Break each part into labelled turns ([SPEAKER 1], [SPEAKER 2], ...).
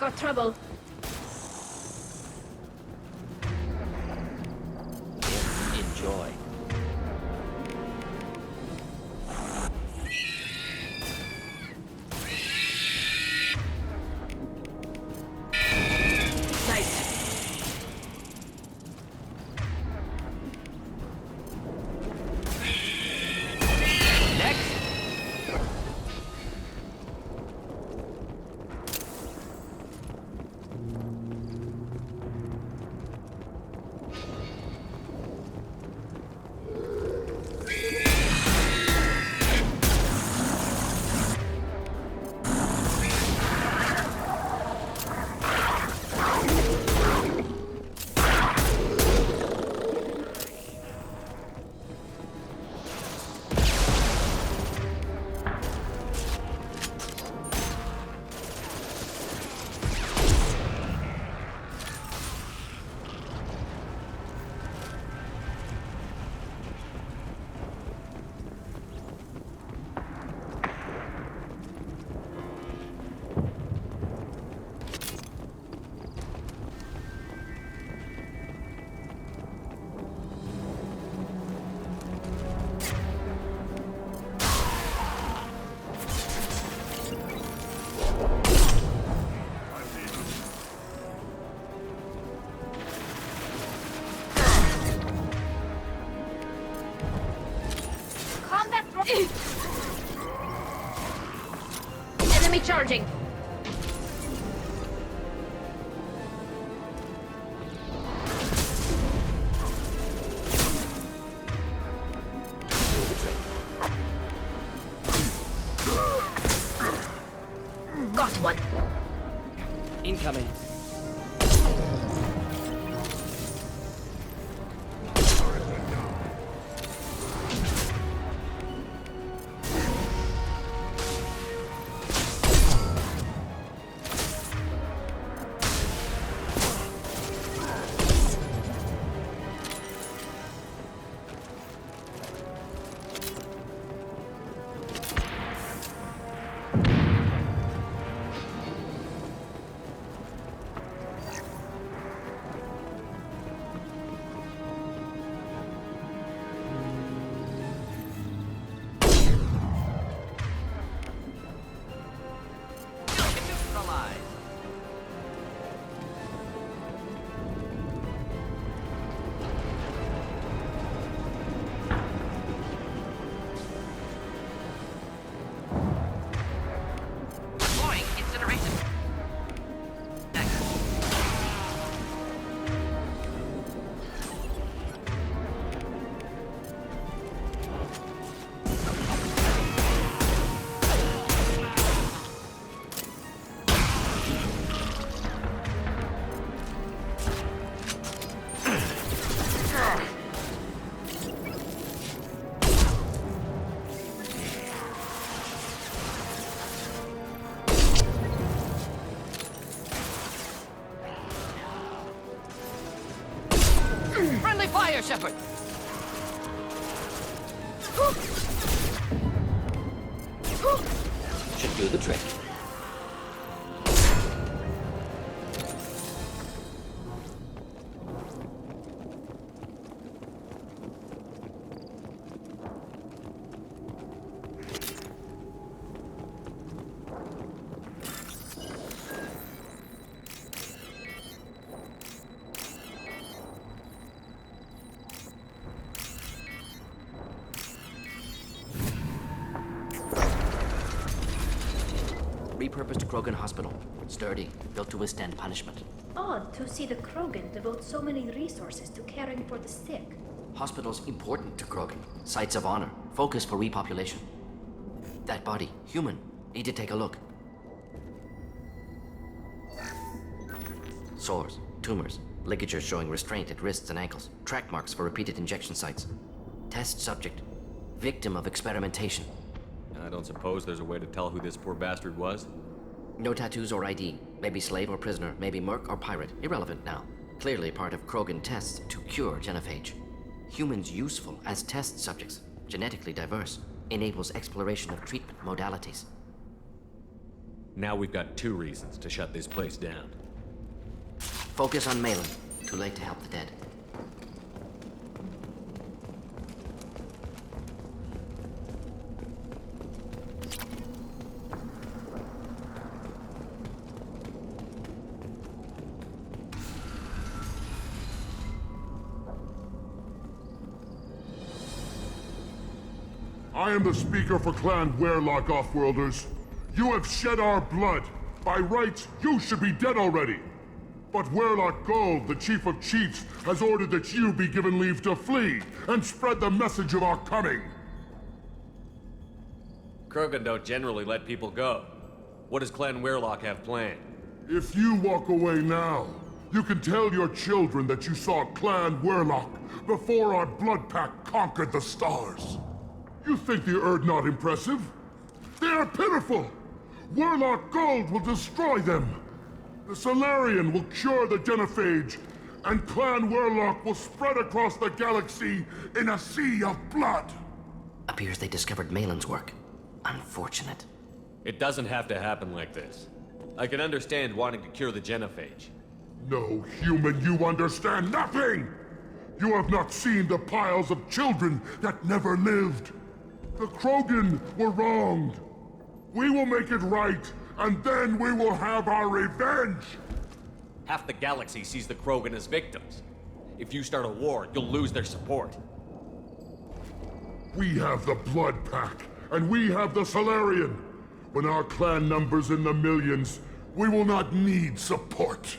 [SPEAKER 1] got trouble.
[SPEAKER 2] Enjoy.
[SPEAKER 1] Enemy charging. Got one.
[SPEAKER 2] Incoming.
[SPEAKER 3] Friendly fire, Shepard!
[SPEAKER 2] Should do the trick. Repurposed Krogan Hospital. Sturdy, built to withstand punishment.
[SPEAKER 1] Odd to see the Krogan devote so many resources to caring for the sick.
[SPEAKER 2] Hospitals important to Krogan. Sites of honor. Focus for repopulation. That body, human. Need to take a look. Sores, tumors, ligatures showing restraint at wrists and ankles. Track marks for repeated injection sites. Test subject. Victim of experimentation.
[SPEAKER 4] I don't suppose there's a way to tell who this poor bastard was?
[SPEAKER 2] No tattoos or ID. Maybe slave or prisoner, maybe merc or pirate. Irrelevant now. Clearly part of Krogan tests to cure genophage. Humans useful as test subjects. Genetically diverse. Enables exploration of treatment modalities.
[SPEAKER 4] Now we've got 2 reasons to shut this place down.
[SPEAKER 2] Focus on Malin. Too late to help the dead.
[SPEAKER 3] I am the speaker for Clan Werlock, Offworlders. You have shed our blood. By rights, you should be dead already. But Werlock Gold, the Chief of Chiefs, has ordered that you be given leave to flee and spread the message of our coming.
[SPEAKER 4] Krogan don't generally let people go. What does Clan Werlock have planned?
[SPEAKER 3] If you walk away now, you can tell your children that you saw Clan Werlock before our blood pact conquered the stars. You think the Erd not impressive? They are pitiful! Werlock Gold will destroy them! The Solarian will cure the genophage, and Clan Werlock will spread across the galaxy in a sea of blood!
[SPEAKER 2] Appears they discovered Malin's work. Unfortunate.
[SPEAKER 4] It doesn't have to happen like this. I can understand wanting to cure the genophage.
[SPEAKER 3] No, human, you understand nothing! You have not seen the piles of children that never lived. The Krogan were wronged. We will make it right, and then we will have our revenge!
[SPEAKER 4] Half the galaxy sees the Krogan as victims. If you start a war, you'll lose their support.
[SPEAKER 3] We have the Blood Pack, and we have the Solarian. When our clan numbers in the millions, we will not need support.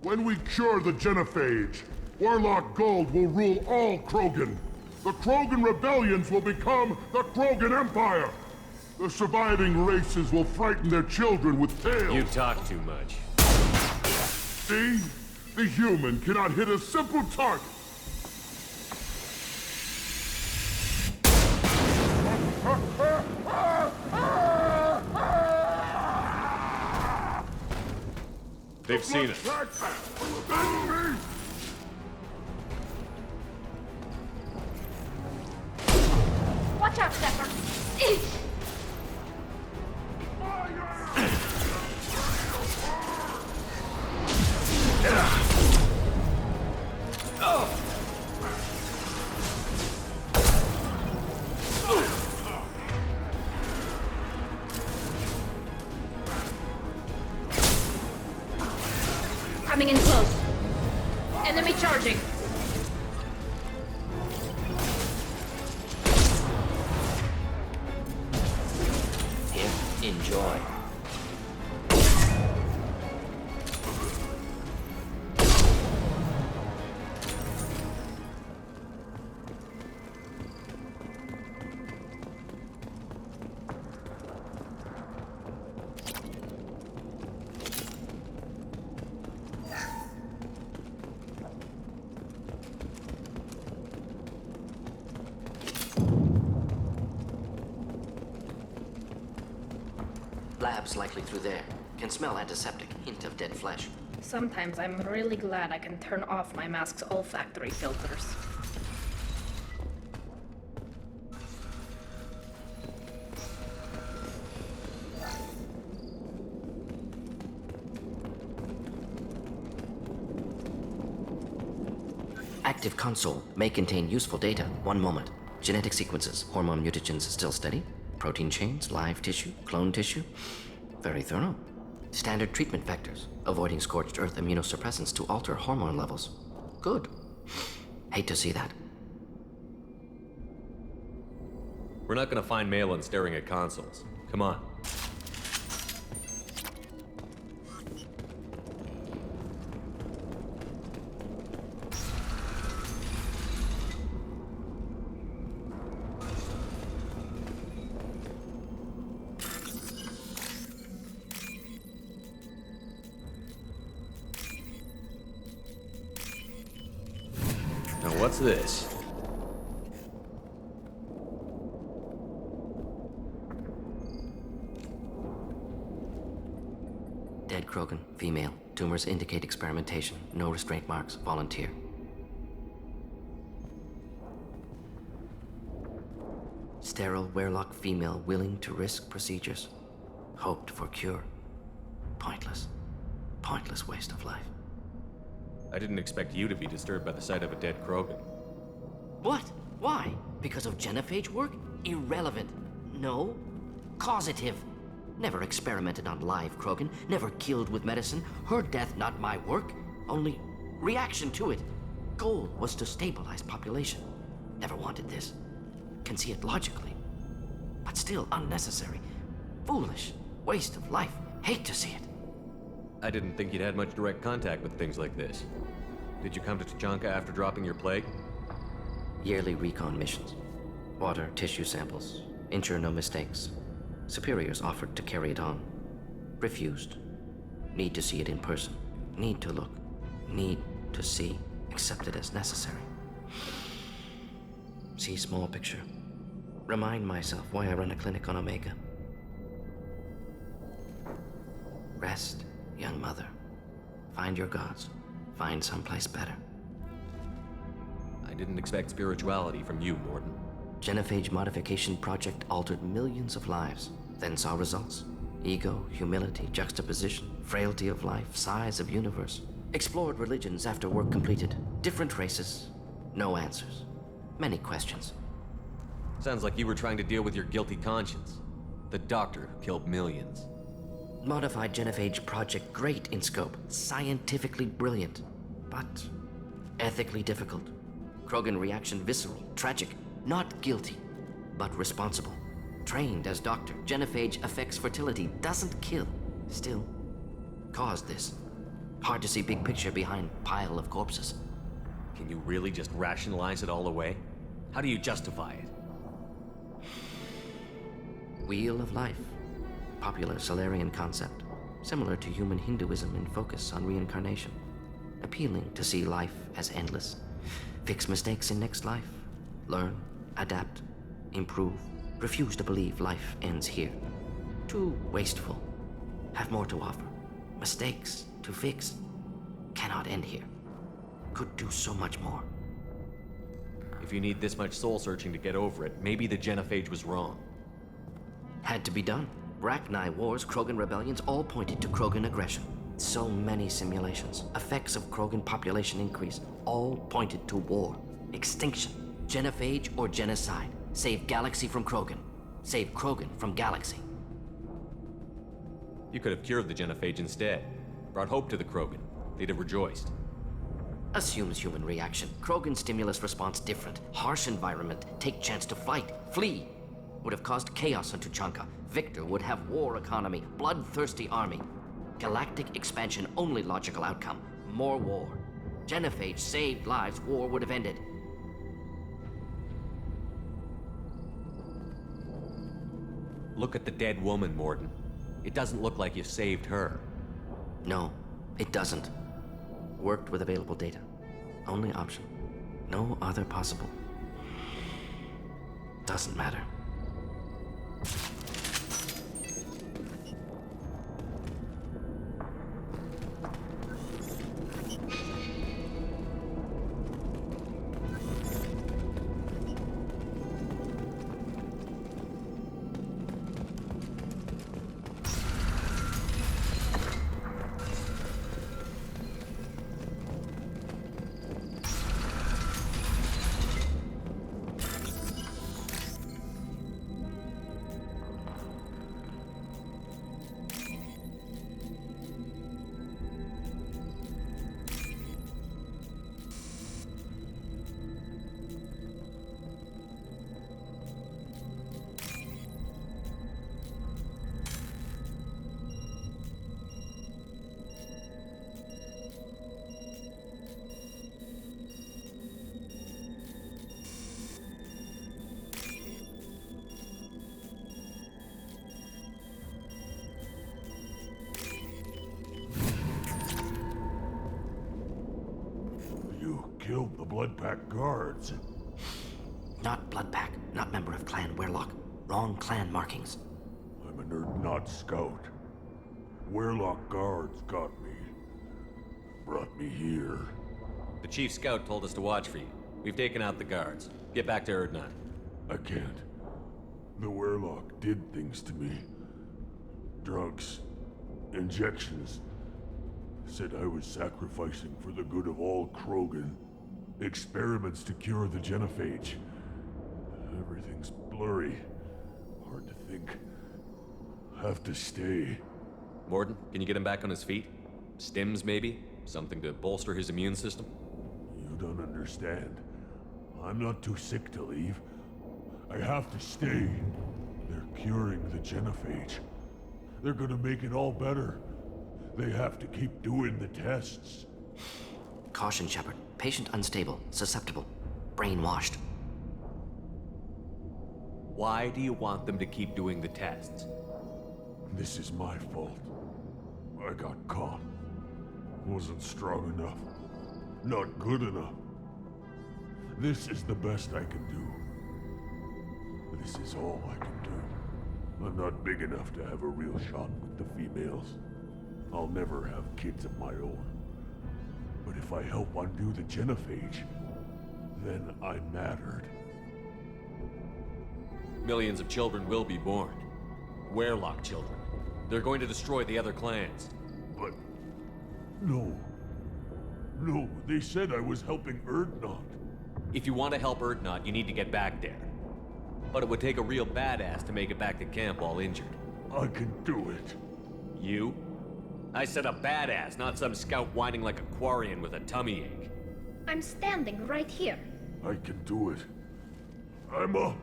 [SPEAKER 3] When we cure the genophage, Werlock Gold will rule all Krogan. The Krogan rebellions will become the Krogan Empire. The surviving races will frighten their children with tales.
[SPEAKER 4] You talk too much.
[SPEAKER 3] See? The human cannot hit a simple target.
[SPEAKER 4] They've seen us.
[SPEAKER 1] Watch out, Stepper! Coming in close. Enemy charging.
[SPEAKER 2] Here, enjoy. Labs likely through there. Can smell antiseptic, hint of dead flesh.
[SPEAKER 1] Sometimes I'm really glad I can turn off my mask's olfactory filters.
[SPEAKER 2] Active console may contain useful data. One moment. Genetic sequences, hormone mutagens still steady. Protein chains, live tissue, clone tissue. Very thorough. Standard treatment vectors, avoiding scorched earth immunosuppressants to alter hormone levels. Good. Hate to see that.
[SPEAKER 4] We're not gonna find Malin staring at consoles. Come on. Now what's this?
[SPEAKER 2] Dead Krogan, female. Tumors indicate experimentation. No restraint marks. Volunteer. Sterile Werlock female willing to risk procedures. Hoped for cure. Pointless. Pointless waste of life.
[SPEAKER 4] I didn't expect you to be disturbed by the sight of a dead Krogan.
[SPEAKER 2] What? Why? Because of genophage work? Irrelevant. No. Causative. Never experimented on live Krogan, never killed with medicine. Her death, not my work. Only reaction to it. Goal was to stabilize population. Never wanted this. Can see it logically. But still unnecessary. Foolish. Waste of life. Hate to see it.
[SPEAKER 4] I didn't think you'd had much direct contact with things like this. Did you come to Tuchanka after dropping your plague?
[SPEAKER 2] Yearly recon missions. Water, tissue samples. Ensure no mistakes. Superiors offered to carry it on. Refused. Need to see it in person. Need to look. Need to see. Accept it as necessary. See small picture. Remind myself why I run a clinic on Omega. Rest, young mother. Find your gods. Find someplace better.
[SPEAKER 4] I didn't expect spirituality from you, Mordin.
[SPEAKER 2] Genophage modification project altered millions of lives, then saw results. Ego, humility, juxtaposition, frailty of life, size of universe. Explored religions after work completed. Different races. No answers. Many questions.
[SPEAKER 4] Sounds like you were trying to deal with your guilty conscience. The doctor who killed millions.
[SPEAKER 2] Modified genophage project great in scope. Scientifically brilliant. But ethically difficult. Krogan reaction visceral, tragic. Not guilty, but responsible. Trained as doctor, genophage affects fertility, doesn't kill. Still, caused this. Hard to see big picture behind pile of corpses.
[SPEAKER 4] Can you really just rationalize it all away? How do you justify it?
[SPEAKER 2] Wheel of life. Popular Solarian concept. Similar to human Hinduism in focus on reincarnation. Appealing to see life as endless. Fix mistakes in next life. Learn, adapt, improve. Refuse to believe life ends here. Too wasteful. Have more to offer. Mistakes to fix. Cannot end here. Could do so much more.
[SPEAKER 4] If you need this much soul searching to get over it, maybe the genophage was wrong.
[SPEAKER 2] Had to be done. Rachni wars, Krogan rebellions, all pointed to Krogan aggression. So many simulations. Effects of Krogan population increase. All pointed to war. Extinction. Genophage or genocide. Save galaxy from Krogan. Save Krogan from galaxy.
[SPEAKER 4] You could have cured the genophage instead. Brought hope to the Krogan. They'd have rejoiced.
[SPEAKER 2] Assumes human reaction. Krogan stimulus response different. Harsh environment. Take chance to fight. Flee. Would have caused chaos on Tuchanka. Victor would have war economy. Bloodthirsty army. Galactic expansion only logical outcome. More war. Genophage saved lives. War would have ended.
[SPEAKER 4] Look at the dead woman, Mordin. It doesn't look like you saved her.
[SPEAKER 2] No, it doesn't. Worked with available data. Only option. No other possible. Doesn't matter.
[SPEAKER 3] Killed the Blood Pack guards.
[SPEAKER 2] Not Blood Pack, not member of Clan Werlock. Wrong clan markings.
[SPEAKER 3] I'm a nerd, not scout. Werlock guards got me. Brought me here.
[SPEAKER 4] The chief scout told us to watch for you. We've taken out the guards. Get back to Erdnot.
[SPEAKER 3] I can't. The Werlock did things to me. Drugs. Injections. Said I was sacrificing for the good of all Krogan. Experiments to cure the genophage. Everything's blurry. Hard to think. Have to stay.
[SPEAKER 4] Mordin, can you get him back on his feet? Stims, maybe? Something to bolster his immune system?
[SPEAKER 3] You don't understand. I'm not too sick to leave. I have to stay. They're curing the genophage. They're gonna make it all better. They have to keep doing the tests.
[SPEAKER 2] Caution, Shepard. Patient unstable, susceptible, brainwashed.
[SPEAKER 4] Why do you want them to keep doing the tests?
[SPEAKER 3] This is my fault. I got caught. Wasn't strong enough. Not good enough. This is the best I can do. This is all I can do. I'm not big enough to have a real shot with the females. I'll never have kids of my own. But if I help undo the genophage, then I mattered.
[SPEAKER 4] Millions of children will be born. Werelock children. They're going to destroy the other clans.
[SPEAKER 3] But... no. No, they said I was helping Erdnot.
[SPEAKER 4] If you want to help Erdnot, you need to get back there. But it would take a real badass to make it back to camp all injured.
[SPEAKER 3] I can do it.
[SPEAKER 4] You? I said a badass, not some scout whining like a Quarian with a tummy ache.
[SPEAKER 1] I'm standing right here.
[SPEAKER 3] I can do it. I'm up.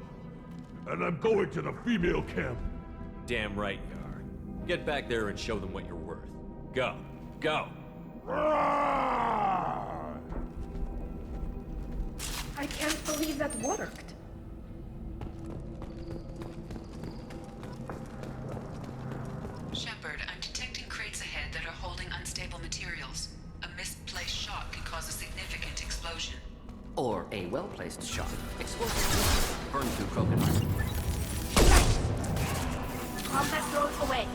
[SPEAKER 3] And I'm going to the female camp.
[SPEAKER 4] Damn right you are. Get back there and show them what you're worth. Go. Go!
[SPEAKER 1] I can't believe that worked.
[SPEAKER 5] Shepard, I'm detecting crates ahead that are holding unstable materials. A misplaced shot can cause a significant explosion.
[SPEAKER 2] Or a well-placed shot. Explosive. Burn through Krogan armor.
[SPEAKER 1] Combat drones away.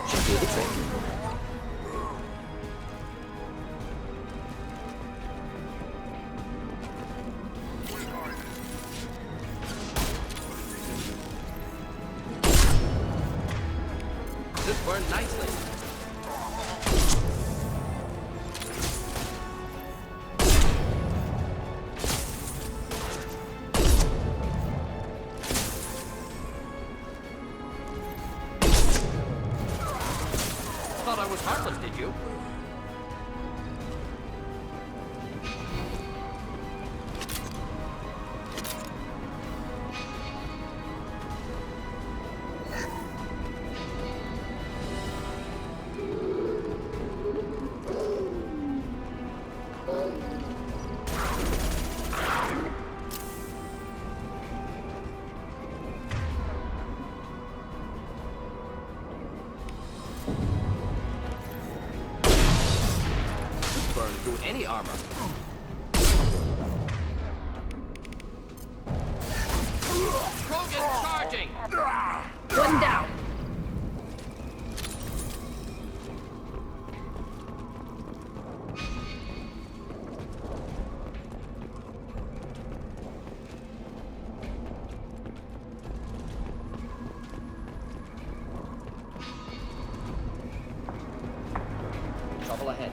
[SPEAKER 2] Should be the trick. This burned nicely. Thought I was heartless, did you? Burn through any armor. Krogan charging!
[SPEAKER 1] One down.
[SPEAKER 2] Trouble ahead.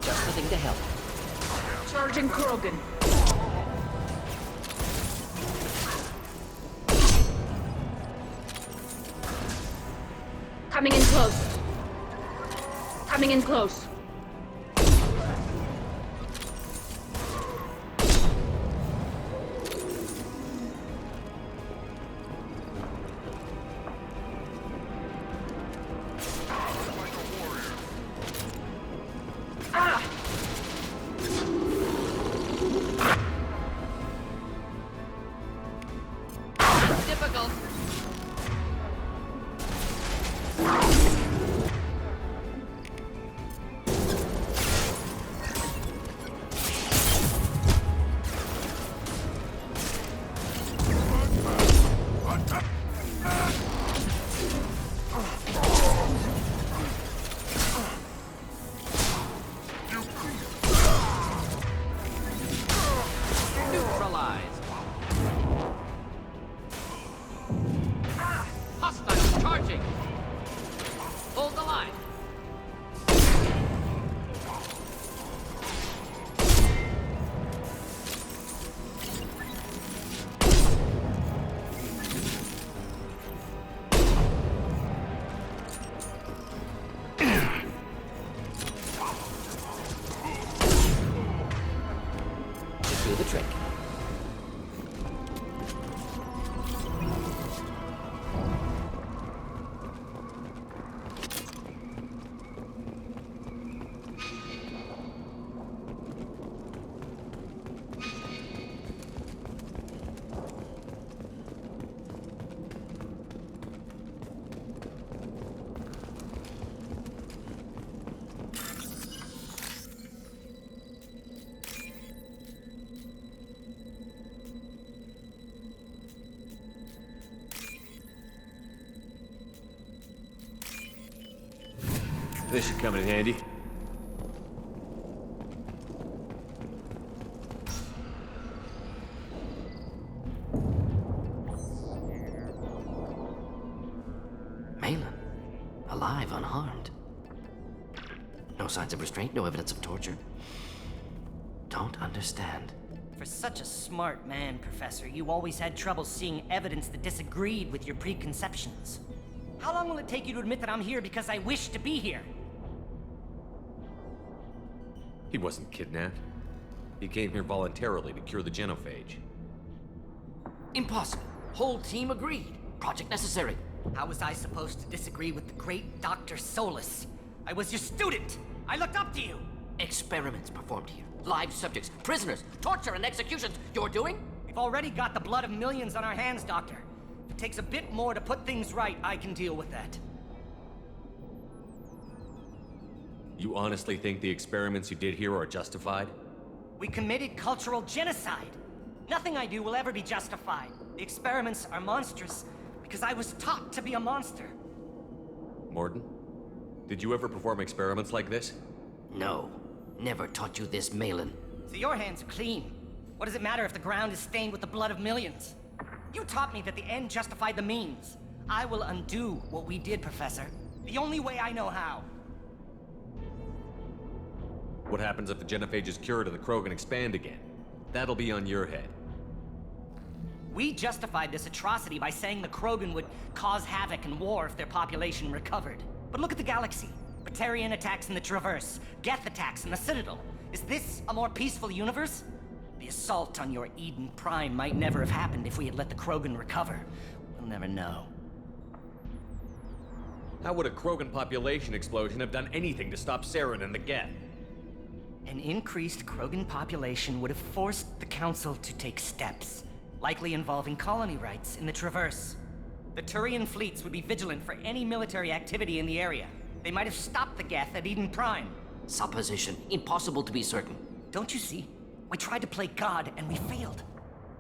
[SPEAKER 2] Just the thing to help.
[SPEAKER 1] Charging Krogan. Coming in close. Coming in close. Ah!
[SPEAKER 2] Difficult.
[SPEAKER 4] This should come in handy.
[SPEAKER 2] Malin, alive, unharmed. No signs of restraint, no evidence of torture. Don't understand.
[SPEAKER 6] For such a smart man, Professor, you always had trouble seeing evidence that disagreed with your preconceptions. How long will it take you to admit that I'm here because I wish to be here?
[SPEAKER 4] He wasn't kidnapped. He came here voluntarily to cure the genophage.
[SPEAKER 2] Impossible. Whole team agreed. Project necessary.
[SPEAKER 6] How was I supposed to disagree with the great Dr. Solus? I was your student! I looked up to you!
[SPEAKER 2] Experiments performed here. Live subjects, prisoners, torture and executions. You're doing?
[SPEAKER 6] We've already got the blood of millions on our hands, Doctor. If it takes a bit more to put things right, I can deal with that.
[SPEAKER 4] You honestly think the experiments you did here are justified?
[SPEAKER 6] We committed cultural genocide. Nothing I do will ever be justified. The experiments are monstrous because I was taught to be a monster.
[SPEAKER 4] Mordin, did you ever perform experiments like this?
[SPEAKER 2] No. Never taught you this, Malin.
[SPEAKER 6] So your hands are clean. What does it matter if the ground is stained with the blood of millions? You taught me that the end justified the means. I will undo what we did, Professor. The only way I know how.
[SPEAKER 4] What happens if the genophage is cured and the Krogan expand again? That'll be on your head.
[SPEAKER 6] We justified this atrocity by saying the Krogan would cause havoc and war if their population recovered. But look at the galaxy. Batarian attacks in the Traverse, Geth attacks in the Citadel. Is this a more peaceful universe? The assault on your Eden Prime might never have happened if we had let the Krogan recover. We'll never know.
[SPEAKER 4] How would a Krogan population explosion have done anything to stop Saren and the Geth?
[SPEAKER 6] An increased Krogan population would have forced the Council to take steps, likely involving colony rights in the Traverse. The Turian fleets would be vigilant for any military activity in the area. They might have stopped the Geth at Eden Prime.
[SPEAKER 2] Supposition. Impossible to be certain.
[SPEAKER 6] Don't you see? We tried to play God and we failed.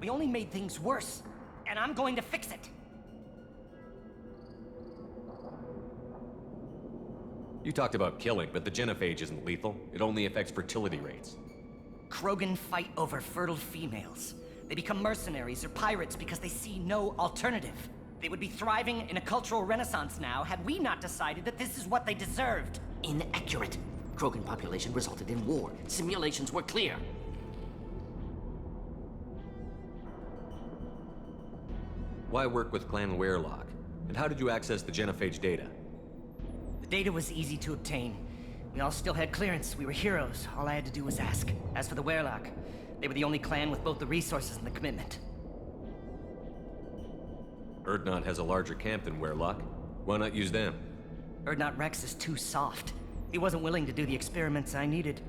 [SPEAKER 6] We only made things worse, and I'm going to fix it.
[SPEAKER 4] You talked about killing, but the genophage isn't lethal. It only affects fertility rates.
[SPEAKER 6] Krogan fight over fertile females. They become mercenaries or pirates because they see no alternative. They would be thriving in a cultural renaissance now had we not decided that this is what they deserved.
[SPEAKER 2] Inaccurate. Krogan population resulted in war. Simulations were clear.
[SPEAKER 4] Why work with Clan Weirlock? And how did you access the genophage data?
[SPEAKER 6] The data was easy to obtain. We all still had clearance. We were heroes. All I had to do was ask. As for the Weirlock, they were the only clan with both the resources and the commitment.
[SPEAKER 4] Erdnot has a larger camp than Weirlock. Why not use them?
[SPEAKER 6] Erdnot Rex is too soft. He wasn't willing to do the experiments I needed.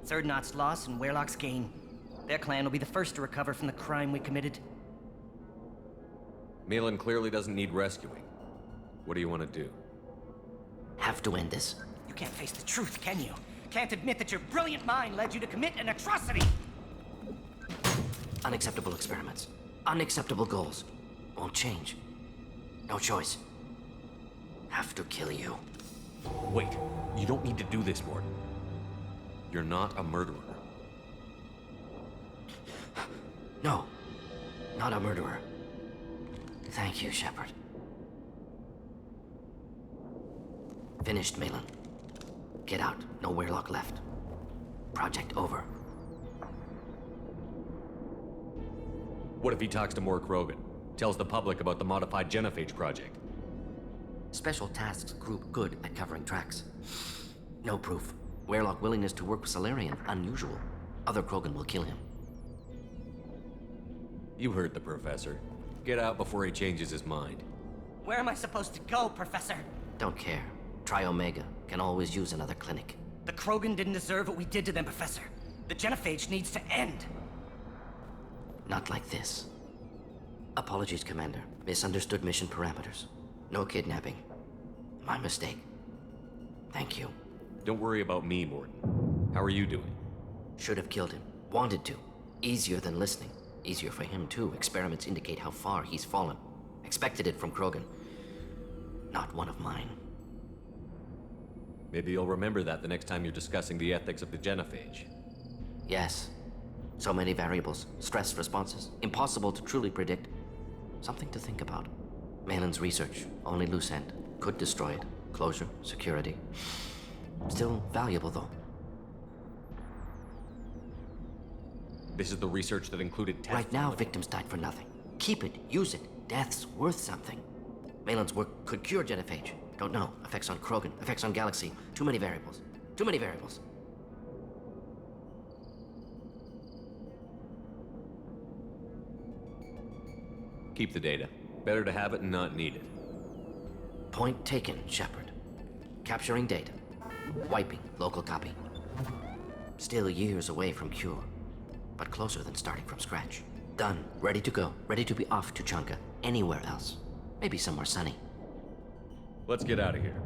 [SPEAKER 6] It's Erdnot's loss and Weirlock's gain. Their clan will be the first to recover from the crime we committed.
[SPEAKER 4] Malin clearly doesn't need rescuing. What do you want to do?
[SPEAKER 2] Have to end this.
[SPEAKER 6] You can't face the truth, can you? Can't admit that your brilliant mind led you to commit an atrocity!
[SPEAKER 2] Unacceptable experiments. Unacceptable goals. Won't change. No choice. Have to kill you.
[SPEAKER 4] Wait, you don't need to do this, Mordin. You're not a murderer.
[SPEAKER 2] No. Not a murderer. Thank you, Shepard. Finished, Malin. Get out. No Weirlock left. Project over.
[SPEAKER 4] What if he talks to more Krogan? Tells the public about the modified genophage project?
[SPEAKER 2] Special Tasks Group good at covering tracks. No proof. Weirlock willingness to work with Salarian, unusual. Other Krogan will kill him.
[SPEAKER 4] You heard the professor. Get out before he changes his mind.
[SPEAKER 6] Where am I supposed to go, Professor?
[SPEAKER 2] Don't care. Try Omega. Can always use another clinic.
[SPEAKER 6] The Krogan didn't deserve what we did to them, Professor. The genophage needs to end.
[SPEAKER 2] Not like this. Apologies, Commander. Misunderstood mission parameters. No kidnapping. My mistake. Thank you.
[SPEAKER 4] Don't worry about me, Mordin. How are you doing?
[SPEAKER 2] Should have killed him. Wanted to. Easier than listening. Easier for him, too. Experiments indicate how far he's fallen. Expected it from Krogan. Not one of mine.
[SPEAKER 4] Maybe you'll remember that the next time you're discussing the ethics of the genophage.
[SPEAKER 2] Yes. So many variables, stress responses, impossible to truly predict. Something to think about. Malin's research, only loose end. Could destroy it. Closure, security. Still valuable, though.
[SPEAKER 4] This is the research that included tests.
[SPEAKER 2] Right now, victims died for nothing. Keep it, use it. Death's worth something. Malin's work could cure genophage. Don't know. Effects on Krogan, effects on Galaxy. Too many variables. Too many variables.
[SPEAKER 4] Keep the data. Better to have it and not need it.
[SPEAKER 2] Point taken, Shepard. Capturing data. Wiping local copy. Still years away from cure, but closer than starting from scratch. Done. Ready to go. Ready to be off to Tuchanka. Anywhere else. Maybe somewhere sunny.
[SPEAKER 4] Let's get out of here.